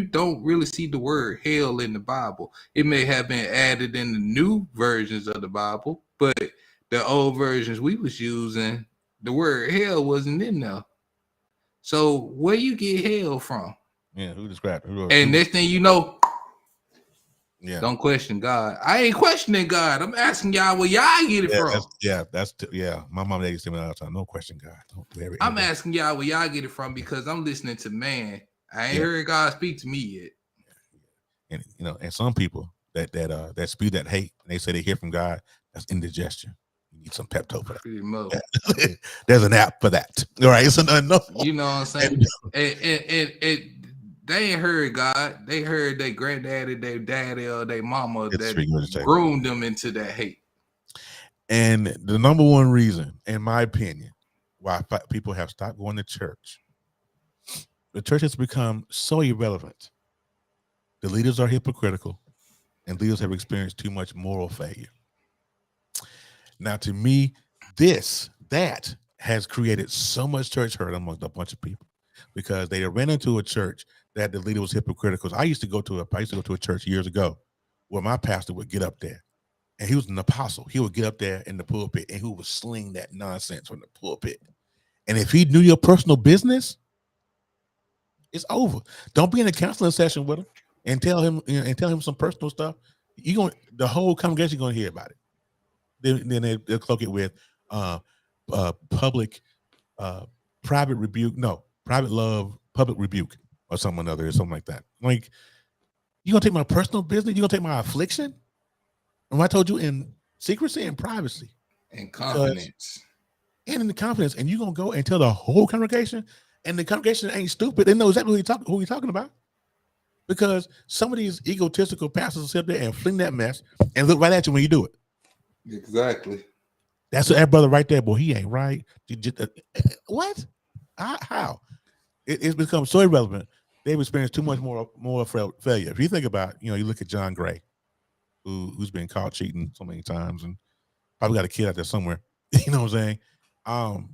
don't really see the word hell in the Bible. It may have been added in the new versions of the Bible, but the old versions we was using, the word hell wasn't in there. So where you get hell from? Yeah, who described it? And next thing you know, yeah, don't question God. I ain't questioning God. I'm asking y'all where y'all get it from. My mom and dad used to tell me all the time, no question God. Don't do everything. I'm asking y'all where y'all get it from because I'm listening to man. I ain't heard God speak to me yet. And and some people that spew that hate, and they say they hear from God, that's indigestion. You need some Pepto for that. Pretty much. There's an app for that. All right, it's no. You know what I'm saying? and they ain't heard God. They heard their granddaddy, their daddy, or their mama that groomed them into that hate. And the number one reason, in my opinion, why people have stopped going to church, the church has become so irrelevant. The leaders are hypocritical, and leaders have experienced too much moral failure. Now, to me, that has created so much church hurt amongst a bunch of people because they ran into a church that the leader was hypocritical. I used to go to a church years ago where my pastor would get up there, and he was an apostle. He would get up there in the pulpit, and he would sling that nonsense from the pulpit. And if he knew your personal business, it's over. Don't be in a counseling session with him and tell him some personal stuff. The whole congregation going to hear about it. Then they'll cloak it with private rebuke. No, private love, public rebuke, or something like that. Like, you gonna take my personal business? You gonna take my affliction? And I told you in secrecy and privacy, and confidence, and in the confidence, and you gonna go and tell the whole congregation, and the congregation ain't stupid. They know exactly who you're talking about, because some of these egotistical pastors will sit there and fling that mess and look right at you when you do it. Exactly. That's that brother right there, boy. He ain't right. What? How? It's become so irrelevant. They've experienced too much more failure. If you think about, you look at John Gray, who's been caught cheating so many times, and probably got a kid out there somewhere. You know what I'm saying?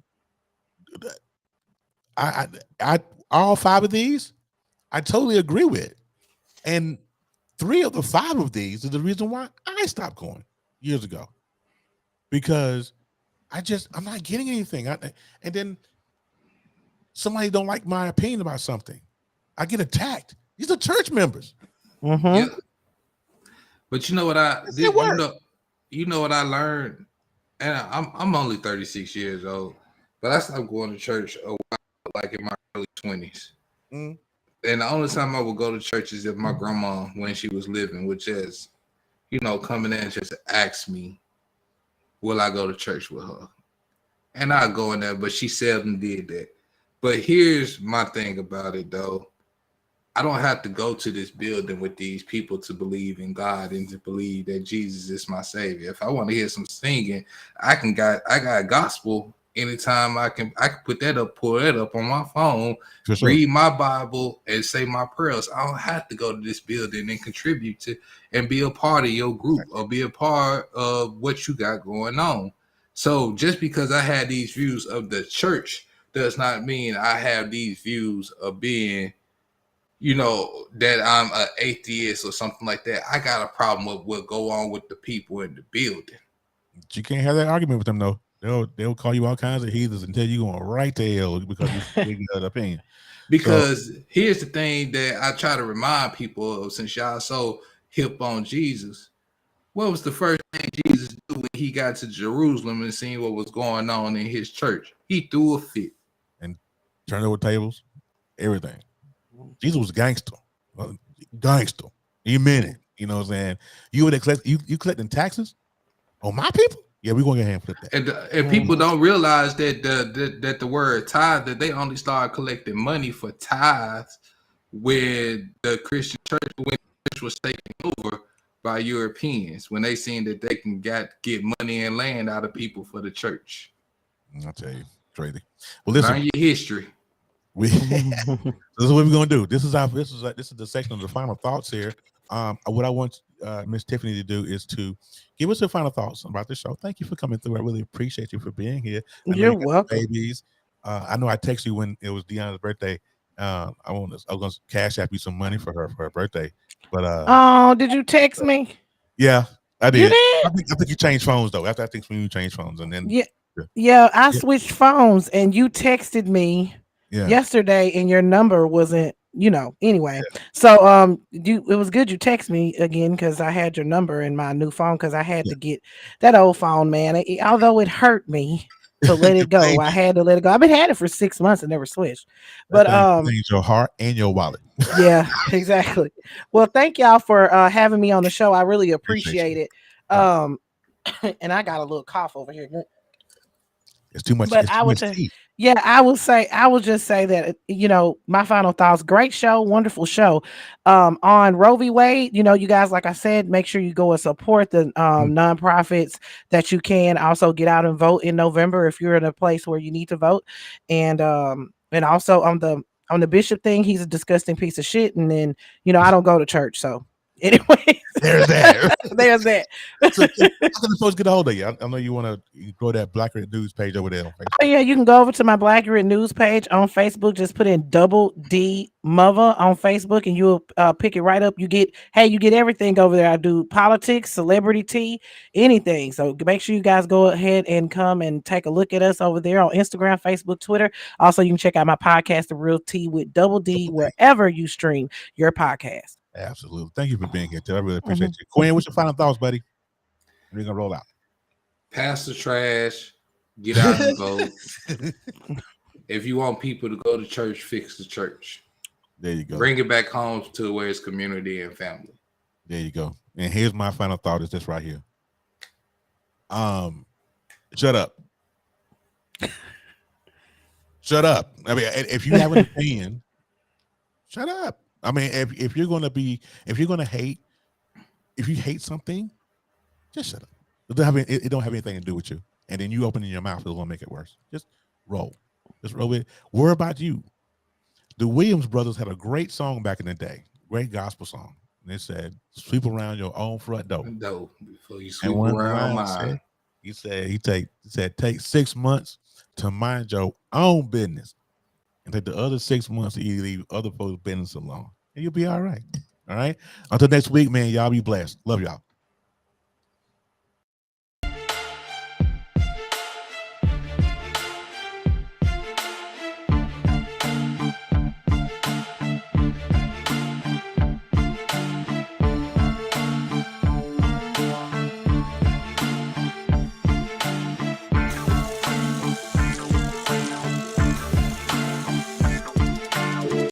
I all five of these, I totally agree with, and 3 of the 5 of these is the reason why I stopped going years ago, because I'm not getting anything. And then somebody don't like my opinion about something, I get attacked. These are church members. Yeah. But you know what I did? Work. You know what I learned, and I'm only 36 years old, but I stopped going to church a while, like in my early 20s. Mm. And the only time I would go to church is if my grandma, when she was living, would just, coming in and just ask me, will I go to church with her? And I go in there, but she seldom did that. But here's my thing about it, though. I don't have to go to this building with these people to believe in God and to believe that Jesus is my savior. If I want to hear some singing, I got gospel anytime I can put that up, pull that up on my phone, Sure. read my Bible and say my prayers. I don't have to go to this building and contribute to and be a part of your group or be a part of what you got going on. So just because I had these views of the church does not mean I have these views of being, that I'm an atheist or something like that. I got a problem with what go on with the people in the building. You can't have that argument with them, though. They'll call you all kinds of heathens until you're going right to hell because you speak the opinion. Because here's the thing that I try to remind people of, since y'all so hip on Jesus. What was the first thing Jesus did when he got to Jerusalem and seen what was going on in his church? He threw a fit and turned over tables, everything. Jesus was gangster. He meant it. You know what I'm saying? You would collect you collecting taxes on my people? Yeah, we're going to go ahead and flip that. And people don't realize that the word tithe, that they only started collecting money for tithes when the Christian church, when the church was taken over by Europeans, when they seen that they can get money and land out of people for the church. I'll tell you, crazy. Well, listen, learn your history. This is what we're gonna do. This is the section of the final thoughts here. What I want Miss Tiffany to do is to give us your final thoughts about the show. Thank you for coming through. I really appreciate you for being here. You're welcome. Babies. I know I texted you when it was Deanna's birthday. I was gonna cash app you some money for her birthday. But oh, did you text me? Yeah, I did. You did? I think you changed phones though. After I think when you changed phones, and then I switched phones, and you texted me yesterday, and your number wasn't. Anyway. So it was good you text me again because I had your number in my new phone because I had to get that old phone, man. Although it hurt me to let it go, I had to let it go. I've been had it for 6 months and never switched. But your heart and your wallet. Yeah, exactly. Well, thank y'all for having me on the show. I really appreciate it. And I got a little cough over here. It's too much. But I would just say that, my final thoughts, great show, wonderful show. On Roe v. Wade, you guys, like I said, make sure you go and support the nonprofits that you can. Also get out and vote in November if you're in a place where you need to vote. And also on the bishop thing, he's a disgusting piece of shit. And then, I don't go to church. So anyway, there's that. There's that. So, how can the folks get a hold of you? I know you want to grow that Black Red News page over there on Facebook. Oh yeah, you can go over to my Black Red News page on Facebook. Just put in Double D Mother on Facebook, and you'll pick it right up. You get everything over there. I do politics, celebrity tea, anything. So make sure you guys go ahead and come and take a look at us over there on Instagram, Facebook, Twitter. Also, you can check out my podcast, The Real Tea with Double D, wherever you stream your podcast. Absolutely. Thank you for being here, Ted. I really appreciate you. Quinn, what's your final thoughts, buddy? We're gonna roll out. Pass the trash. Get out and vote. If you want people to go to church, fix the church. There you go. Bring it back home to where it's community and family. There you go. And here's my final thought: is this right here. Shut up. Shut up. I mean, if you have an opinion, shut up. I mean, if you're gonna hate, if you hate something, just shut up. It don't have anything to do with you. And then you opening your mouth is gonna make it worse. Just roll. Just roll with it. Worry about you. The Williams brothers had a great song back in the day, great gospel song. And they said, "Sweep around your own front door." Before you sweep around mine. He said, take 6 months to mind your own business. And take the other 6 months to leave other folks' business alone. And you'll be all right. All right. Until next week, man, y'all be blessed. Love y'all.